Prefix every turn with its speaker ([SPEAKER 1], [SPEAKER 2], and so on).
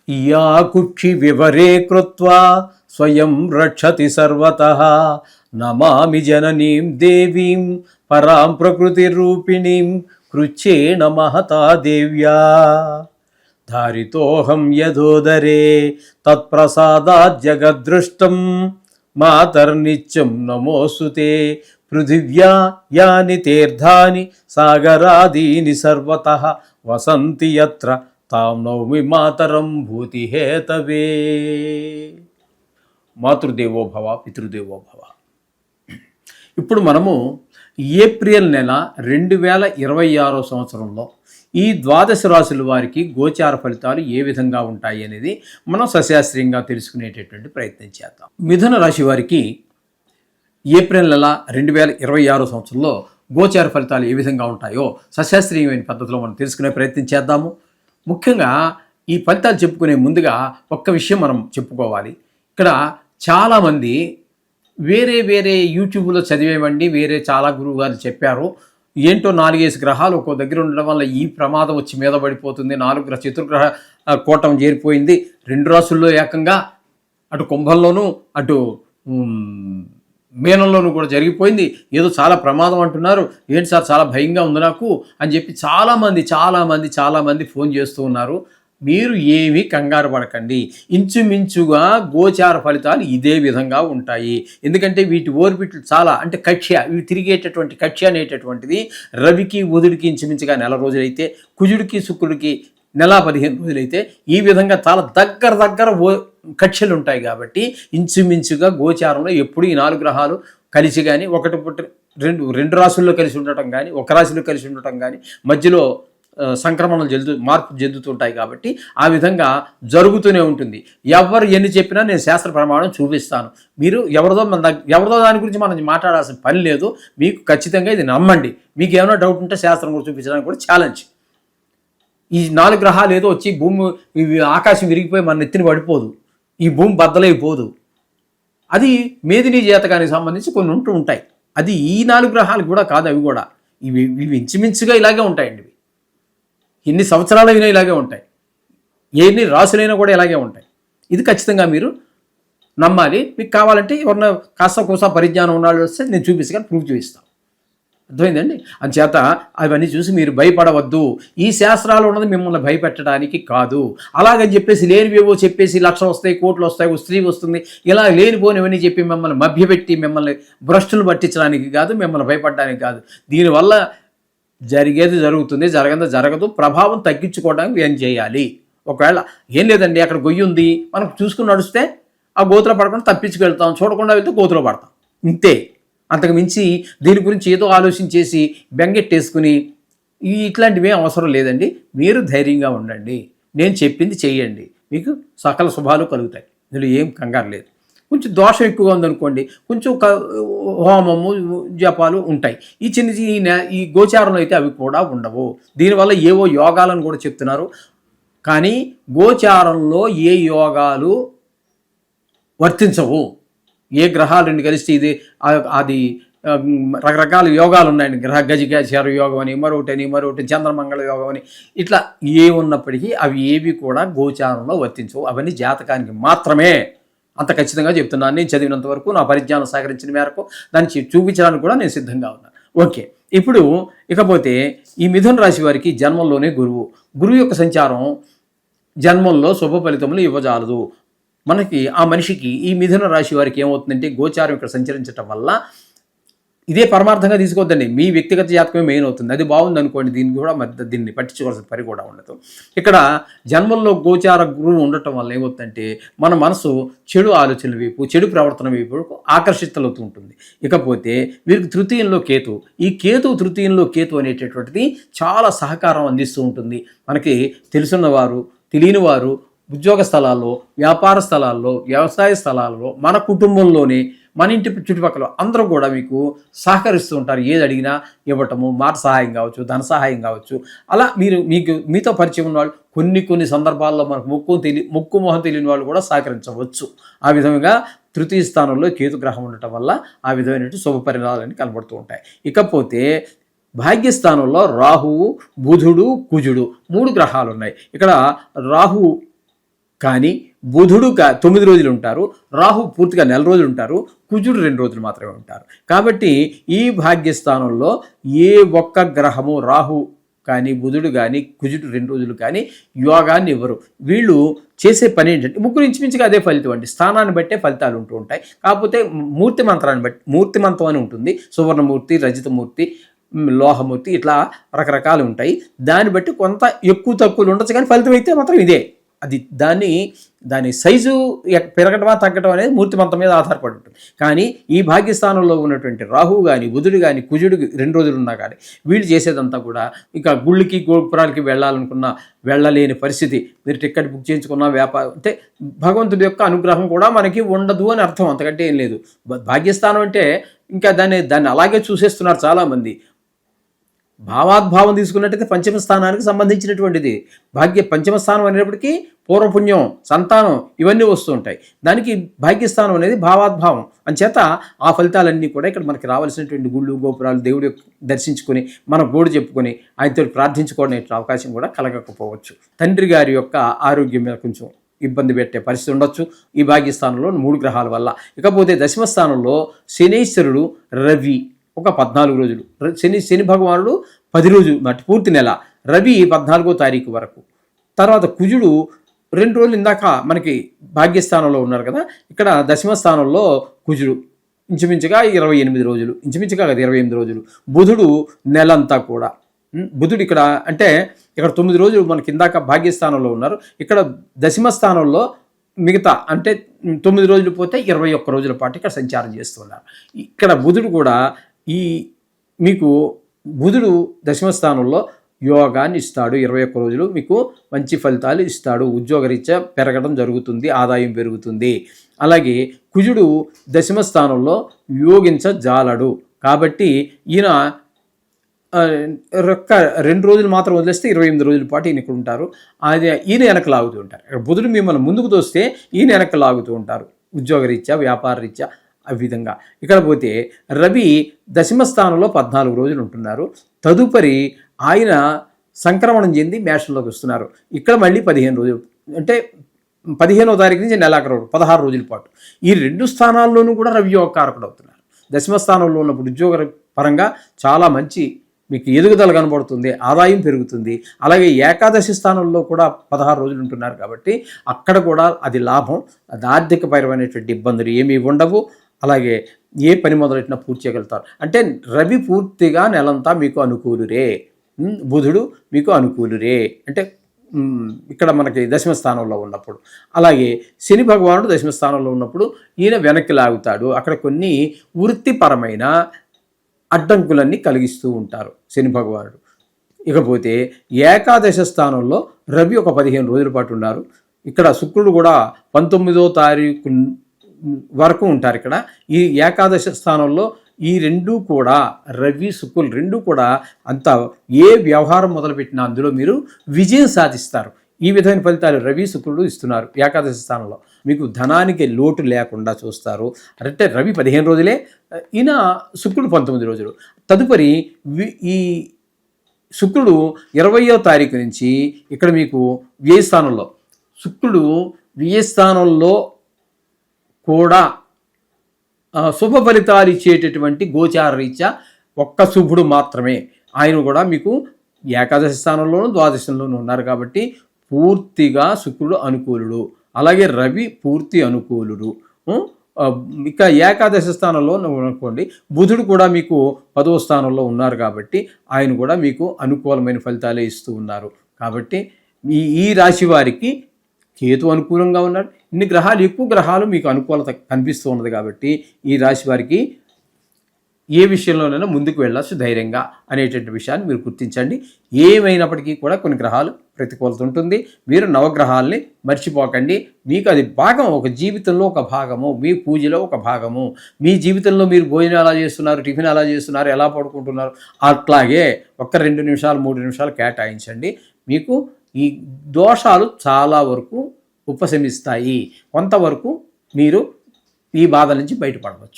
[SPEAKER 1] Yeah కుక్షి వివరే కృత్వా స్వయం రక్షతి సర్వతః నమామి జననీం దేవీం పరాం ప్రకృతి రూపిణీం కృచ్ఛేణ మహతా దేవ్యా ధారితోహం యథోదరే తత్ప్రసాదాత్ జగద్దృష్టం మాతర్నిత్యం నమోస్తుతే పృథివ్యా యాని తీర్థాని సాగరాదీని సర్వతః వసంతి యత్ర తాం నౌమి మాతరం భూతిహేతవే. మాతృదేవో భవ పితృదేవో భవ. ఇప్పుడు మనము ఏప్రిల్ నెల 2026 సంవత్సరంలో ఈ ద్వాదశ రాశుల వారికి గోచార ఫలితాలు ఏ విధంగా ఉంటాయి అనేది మనం సశాస్త్రీయంగా తెలుసుకునేటటువంటి ప్రయత్నం చేద్దాం. మిథున రాశి వారికి ఏప్రిల్ నెల 2026 సంవత్సరంలో గోచార ఫలితాలు ఏ విధంగా ఉంటాయో సశాస్త్రీయమైన పద్ధతిలో మనం తెలుసుకునే ప్రయత్నం చేద్దాము. ముఖ్యంగా ఈ ఫలితాలు చెప్పుకునే ముందుగా ఒక్క విషయం మనం చెప్పుకోవాలి. ఇక్కడ చాలామంది వేరే యూట్యూబ్లో చదివేవండి, వేరే చాలా గురువు గారు చెప్పారు, ఏంటో 4-5 గ్రహాలు ఒక్కో దగ్గర ఉండడం వల్ల ఈ ప్రమాదం వచ్చి మీద పడిపోతుంది, 4 చతుర్గ్రహ కూటం చేరిపోయింది, 2 రాసుల్లో ఏకంగా అటు కుంభంలోనూ అటు మీనంలోనూ కూడా జరిగిపోయింది, ఏదో చాలా ప్రమాదం అంటున్నారు, ఏంటి సార్ చాలా భయంగా ఉంది నాకు అని చెప్పి చాలామంది ఫోన్ చేస్తూ ఉన్నారు. మీరు ఏమీ కంగారు పడకండి. ఇంచుమించుగా గోచార ఫలితాలు ఇదే విధంగా ఉంటాయి. ఎందుకంటే వీటి ఓర్బిట్లు చాలా అంటే కక్ష్య, ఇవి తిరిగేటటువంటి కక్ష్య అనేటటువంటిది రవికి బుధుడికి ఇంచుమించుగా 4 రోజులైతే, కుజుడికి శుక్రుడికి నెల 15 రోజులైతే, ఈ విధంగా చాలా దగ్గర కక్ష్యలు ఉంటాయి. కాబట్టి ఇంచుమించుగా గోచారంలో ఎప్పుడు ఈ 4 గ్రహాలు కలిసి కానీ రెండు రాశుల్లో కలిసి ఉండటం కానీ, ఒక రాశిలో కలిసి ఉండటం కానీ, మధ్యలో సంక్రమణలు మార్పు చెందుతుంటాయి. కాబట్టి ఆ విధంగా జరుగుతూనే ఉంటుంది. ఎవరు ఎన్ని చెప్పినా నేను శాస్త్ర ప్రమాణం చూపిస్తాను. మీరు ఎవరిదో దాని గురించి మనం మాట్లాడాల్సిన పని లేదు. మీకు ఖచ్చితంగా ఇది నమ్మండి. మీకు ఏమైనా డౌట్ ఉంటే శాస్త్రం కూడా చూపించడానికి కూడా ఛాలెంజ్. ఈ 4 గ్రహాలు ఏదో వచ్చి ఆకాశం విరిగిపోయి మన నెత్తిని పడిపోదు, ఈ భూమి బద్దలైపోదు. అది మేదినీ జాతకానికి సంబంధించి కొన్ని ఉంటాయి. అది ఈ 4 గ్రహాలు కూడా కాదు, అవి కూడా ఇవి ఇంచుమించుగా ఇలాగే ఉంటాయండి. ఎన్ని సంవత్సరాలైనా ఇలాగే ఉంటాయి, ఎన్ని రాసులైనా కూడా ఇలాగే ఉంటాయి. ఇది ఖచ్చితంగా మీరు నమ్మాలి. మీకు కావాలంటే ఎవరన్నా కాస్త పరిజ్ఞానం ఉన్నాళ్ళు వస్తే నేను చూపిస్తాను, ప్రూఫ్ చూపిస్తాను. అర్థమైందండి? అందుచేత అవన్నీ చూసి మీరు భయపడవద్దు. ఈ శాస్త్రాలు ఉన్నది మిమ్మల్ని భయపెట్టడానికి కాదు. అలాగని చెప్పేసి లేనివేవో చెప్పేసి 1,00,000 వస్తాయి, కోట్లు వస్తాయి, స్త్రీ వస్తుంది, ఇలా లేనిపోనివన్నీ చెప్పి మిమ్మల్ని మభ్యపెట్టి మిమ్మల్ని భ్రష్టులు పట్టించడానికి కాదు, మిమ్మల్ని భయపడడానికి కాదు. దీనివల్ల జరిగేది జరుగుతుంది, జరగదు. ప్రభావం తగ్గించుకోవడానికి ఏం చేయాలి? ఒకవేళ ఏం లేదండి అక్కడ గొయ్యి ఉంది, మనం చూసుకుని నడిస్తే ఆ గోతులో పడకుండా తప్పించుకెళ్తాం, చూడకుండా వెళ్తే గోతులో పడతాం, ఇంతే. అంతకు మించి దీని గురించి ఏదో ఆలోచించేసి బెంగెట్టేసుకుని ఇట్లాంటివి ఏం అవసరం లేదండి. మీరు ధైర్యంగా ఉండండి, నేను చెప్పింది చెయ్యండి, మీకు సకల శుభాలు కలుగుతాయి. ఇందులో ఏం కంగారు లేదు. కొంచెం దోషం ఎక్కువగా ఉందనుకోండి, కొంచెం హోమము జపాలు ఉంటాయి. ఈ గోచారంలో అయితే అవి కూడా ఉండవు. దీనివల్ల ఏవో యోగాలను కూడా చెప్తున్నారు, కానీ గోచారంలో ఏ యోగాలు వర్తించవు. ఏ గ్రహాలు 2 కలిస్తే అది రకరకాల యోగాలు ఉన్నాయండి. గజకేశ్వర యోగం అని, మరొకటి చంద్రమంగళ యోగం అని, ఇట్లా ఏ ఉన్నప్పటికీ అవి ఏవి కూడా గోచారంలో వర్తించవు. అవన్నీ జాతకానికి మాత్రమే. అంత ఖచ్చితంగా చెప్తున్నాను. నేను చదివినంత వరకు, నా పరిజ్ఞానం సహకరించిన మేరకు దాన్ని చూపించడానికి కూడా నేను సిద్ధంగా ఉన్నాను. ఓకే, ఇప్పుడు ఇకపోతే ఈ మిథున రాశి వారికి జన్మంలోనే గురువు యొక్క సంచారం జన్మంలో శుభ ఫలితములు ఇవ్వజాలదు. మనకి ఆ మనిషికి ఈ మిథున రాశి వారికి ఏమవుతుందంటే, గోచారం ఇక్కడ సంచరించటం వల్ల ఇదే పరమార్థంగా తీసుకోవద్దండి. మీ వ్యక్తిగత జాతకమే మెయిన్ అవుతుంది. అది బాగుంది అనుకోండి, దీన్ని పట్టించుకోవాల్సిన పని కూడా ఉండదు. ఇక్కడ జన్మల్లో గోచార గురువు ఉండటం వల్ల ఏమవుతుందంటే, మన మనసు చెడు ఆలోచనల వైపు, చెడు ప్రవర్తన వైపు ఆకర్షితులవుతూ ఉంటుంది. ఇకపోతే వీరికి తృతీయంలో కేతు, ఈ తృతీయంలో కేతు అనేటటువంటిది చాలా సహకారం అందిస్తూ ఉంటుంది. మనకి తెలుసున్నవారు, తెలియనివారు, ఉద్యోగ స్థలాల్లో, వ్యాపార స్థలాల్లో, వ్యవసాయ స్థలాల్లో, మన కుటుంబంలోనే, మన ఇంటి చుట్టుపక్కల అందరూ కూడా మీకు సహకరిస్తూ ఉంటారు. ఏది అడిగినా ఇవ్వటము, మాట సహాయం కావచ్చు, ధన సహాయం కావచ్చు. అలా మీతో పరిచయం ఉన్న వాళ్ళు కొన్ని సందర్భాల్లో మనకు ముక్కు మొహం తెలియని వాళ్ళు కూడా సహకరించవచ్చు. ఆ విధంగా తృతీయ స్థానంలో కేతు గ్రహం ఉండటం వల్ల ఆ విధమైనటువంటి శుభ పరిణామాలన్నీ కనబడుతూ ఉంటాయి. ఇకపోతే భాగ్యస్థానంలో రాహువు, బుధుడు, కుజుడు 3 గ్రహాలు ఉన్నాయి. ఇక్కడ రాహు కానీ బుధుడు 9 రోజులు ఉంటారు, రాహు పూర్తిగా నెల రోజులు ఉంటారు, కుజుడు 2 రోజులు మాత్రమే ఉంటారు. కాబట్టి ఈ భాగ్యస్థానంలో ఏ ఒక్క గ్రహము రాహు కానీ బుధుడు కానీ కుజుడు 2 రోజులు కానీ యోగాన్ని ఇవ్వరు. వీళ్ళు చేసే పని ఏంటంటే ముగ్గురు ఇంచుమించుగా అదే ఫలితం అండి. స్థానాన్ని బట్టే ఫలితాలు ఉంటూ ఉంటాయి. కాకపోతే మూర్తి మంత్రాన్ని బట్టి మూర్తిమంతం అని ఉంటుంది. సువర్ణమూర్తి, రజితమూర్తి, లోహమూర్తి, ఇట్లా రకరకాలు ఉంటాయి. దాన్ని బట్టి కొంత ఎక్కువ తక్కువలు ఉండొచ్చు, కానీ ఫలితం అయితే మాత్రం ఇదే. అది దాని సైజు పెరగటమా తగ్గటం అనేది మూర్తిమంతం మీద ఆధారపడి ఉంటుంది. కానీ ఈ భాగ్యస్థానంలో ఉన్నటువంటి రాహువు కానీ బుధుడు కానీ కుజుడు 2 రోజులు ఉన్నా కానీ వీళ్ళు చేసేదంతా కూడా ఇక గుళ్ళకి గోపురాలకి వెళ్ళాలనుకున్నా వెళ్ళలేని పరిస్థితి. మీరు టికెట్ బుక్ చేయించుకున్న వ్యాపారం అంటే భగవంతుడి యొక్క అనుగ్రహం కూడా మనకి ఉండదు అని అర్థం, అంతకంటే ఏం లేదు. భాగ్యస్థానం అంటే ఇంకా దాన్ని అలాగే చూసేస్తున్నారు చాలామంది. భావాద్భావం తీసుకున్నట్టయితే పంచమ స్థానానికి సంబంధించినటువంటిది. పంచమ స్థానం అనేటప్పటికీ పూర్వపుణ్యం, సంతానం ఇవన్నీ వస్తూ ఉంటాయి. దానికి భాగ్యస్థానం అనేది భావాద్భావం అంచేత ఆ ఫలితాలన్నీ కూడా ఇక్కడ మనకి రావాల్సినటువంటి గుళ్ళు గోపురాలు దేవుడి దర్శించుకొని మన గోడు చెప్పుకొని ఆయనతో ప్రార్థించుకోవడం అవకాశం కూడా కలగకపోవచ్చు. తండ్రి గారి యొక్క ఆరోగ్యం మీద కొంచెం ఇబ్బంది పెట్టే పరిస్థితి ఉండొచ్చు ఈ భాగ్యస్థానంలో 3 గ్రహాల వల్ల. ఇకపోతే దశమ స్థానంలో శనీశ్వరుడు, రవి ఒక 14 రోజులు, శని భగవానుడు 10 రోజులు నాటి పూర్తి నెల, రవి 14వ తారీఖు వరకు, తర్వాత కుజుడు 2 రోజులు ఇందాక మనకి భాగ్యస్థానంలో ఉన్నారు కదా, ఇక్కడ దశమ స్థానంలో కుజుడు ఇంచుమించుగా 28 రోజులు, ఇంచుమించుగా 28 రోజులు, బుధుడు నెలంతా కూడా. బుధుడు ఇక్కడ అంటే ఇక్కడ 9 రోజులు మనకి ఇందాక భాగ్యస్థానంలో ఉన్నారు, ఇక్కడ దశమ స్థానంలో మిగతా అంటే 9 రోజులు పోతే 21 రోజుల పాటు ఇక్కడ సంచారం చేస్తున్నారు. ఇక్కడ బుధుడు కూడా మీకు బుధుడు దశమ స్థానంలో యోగాన్ని ఇస్తాడు. 21 రోజులు మీకు మంచి ఫలితాలు ఇస్తాడు. ఉద్యోగరీత్యా పెరగడం జరుగుతుంది, ఆదాయం పెరుగుతుంది. అలాగే కుజుడు దశమ స్థానంలో యోగించజాలడు. కాబట్టి ఈయన 2 రోజులు మాత్రం వదిలేస్తే 28 రోజుల పాటు ఈయన ఇక్కడ ఉంటారు. ఈయన వెనక లాగుతూ ఉంటారు. బుధుడు మిమ్మల్ని ముందుకు తోస్తే ఈయన వెనక లాగుతూ ఉంటారు, ఉద్యోగరీత్యా వ్యాపార రీత్యా ఆ విధంగా. ఇక్కడ పోతే రవి దశమ స్థానంలో 14 రోజులు ఉంటున్నారు. తదుపరి ఆయన సంక్రమణం చెంది మేషంలోకి వస్తున్నారు. ఇక్కడ మళ్ళీ 15 రోజులు అంటే 15వ తారీఖు నుంచి నెలాఖరు 16 రోజుల పాటు ఈ 2 స్థానాల్లోనూ కూడా రవి యోగకారకుడు అవుతున్నారు. దశమ స్థానంలో ఉన్నప్పుడు ఉద్యోగ పరంగా చాలా మంచి మీకు ఎదుగుదల కనబడుతుంది, ఆదాయం పెరుగుతుంది. అలాగే ఏకాదశి స్థానంలో కూడా 16 రోజులు ఉంటున్నారు కాబట్టి అక్కడ కూడా అది లాభం. అది ఆర్థికపరమైనటువంటి ఇబ్బందులు ఏమీ ఉండవు. అలాగే ఏ పని మొదలెట్టినా పూర్తి చేయగలుగుతారు. అంటే రవి పూర్తిగా నెలంతా మీకు అనుకూలురే, బుధుడు మీకు అనుకూలురే అంటే ఇక్కడ మనకి దశమ స్థానంలో ఉన్నప్పుడు. అలాగే శని భగవానుడు దశమ స్థానంలో ఉన్నప్పుడు ఈయన వెనక్కి లాగుతాడు. అక్కడ కొన్ని వృత్తిపరమైన అడ్డంకులన్నీ కలిగిస్తూ ఉంటారు శని భగవానుడు. ఇకపోతే ఏకాదశ స్థానంలో రవి ఒక 15 రోజుల పాటు ఉన్నారు. ఇక్కడ శుక్రుడు కూడా 19వ తారీఖు వరకు ఉంటారు. ఇక్కడ ఈ ఏకాదశ స్థానంలో ఈ 2 కూడా రవి శుక్రులు 2 కూడా అంత ఏ వ్యవహారం మొదలుపెట్టినా అందులో మీరు విజయం సాధిస్తారు. ఈ విధమైన ఫలితాలు రవి శుక్రుడు ఇస్తున్నారు. ఏకాదశి స్థానంలో మీకు ధనానికి లోటు లేకుండా చూస్తారు. అంటే రవి 15 రోజులే, ఈయన శుక్రుడు 19 రోజులు. తదుపరి ఈ శుక్రుడు 20వ తారీఖు నుంచి ఇక్కడ మీకు వ్యయస్థానంలో, శుక్రుడు వ్యయస్థానంలో కూడా శుభ ఫలితాలు ఇచ్చేటటువంటి గోచార రీత్యా ఒక్క శుభుడు మాత్రమే. ఆయన కూడా మీకు ఏకాదశి స్థానంలోనూ ద్వాదశంలోనూ ఉన్నారు కాబట్టి పూర్తిగా శుక్రుడు అనుకూలుడు. అలాగే రవి పూర్తి అనుకూలుడు. ఇక ఏకాదశి స్థానంలో అనుకోండి, బుధుడు కూడా మీకు 10వ స్థానంలో ఉన్నారు కాబట్టి ఆయన కూడా మీకు అనుకూలమైన ఫలితాలే ఇస్తూ ఉన్నారు. కాబట్టి ఈ రాశి వారికి కేతు అనుకూలంగా ఉన్నాడు. ఇన్ని గ్రహాలు, ఎక్కువ గ్రహాలు మీకు అనుకూలత కనిపిస్తూ ఉన్నది కాబట్టి ఈ రాశి వారికి ఏ విషయంలోనైనా ముందుకు వెళ్ళచ్చు ధైర్యంగా అనేటువంటి విషయాన్ని మీరు గుర్తించండి. ఏమైనప్పటికీ కూడా కొన్ని గ్రహాలు ప్రతికూలత ఉంటుంది. మీరు నవగ్రహాలని మర్చిపోకండి. మీకు అది భాగం, ఒక జీవితంలో ఒక భాగము, మీ పూజలో ఒక భాగము. మీ జీవితంలో మీరు భోజనం ఎలా చేస్తున్నారు, టిఫిన్ ఎలా చేస్తున్నారు, ఎలా పడుకుంటున్నారు, అట్లాగే ఒక్క 2 నిమిషాలు 3 నిమిషాలు కేటాయించండి. మీకు ఈ దోషాలు చాలా వరకు ఉపశమిస్తాయి. కొంతవరకు మీరు ఈ బాధ నుంచి బయటపడవచ్చు.